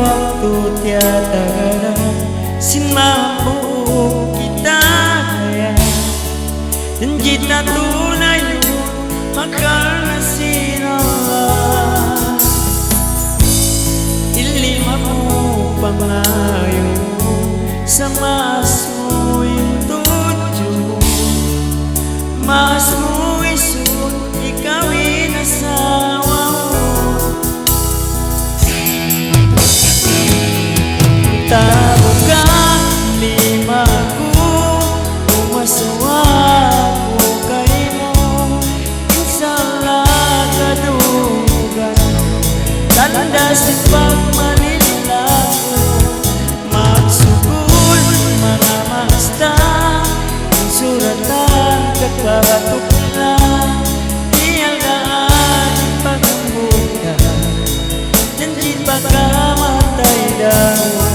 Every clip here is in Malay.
waktu tiada sin mampu kita kaya janji tak tunai akan sin Allah ili mampu pangayo sama asmu yung tujuh masmu isun ikawin asawa tahu kan limaku umasawaku kaimu insalah kadugan tanda sifat manilaku maksukul mga masta suratan kekatuklah iyagaan pagmuda janji pagkamatay daw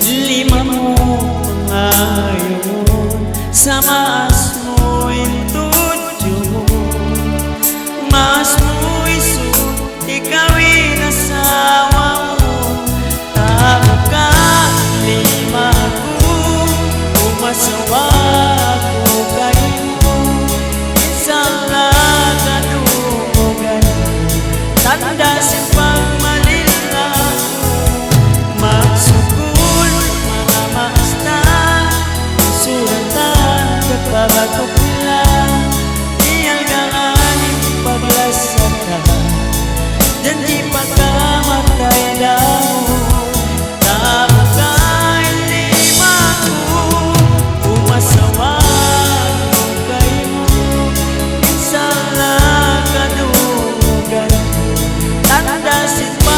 limamu pengayon sama asmu tujuh masmu isu ikawin asawamu tak limaku umasawaku kaimu salah kadugan tanda simpang malilaku maksudku pagkakupila iyagaan paglasakan janji pagkamatay daw tapos limaku umasawaku kaimu insalah kadugan tanda sifat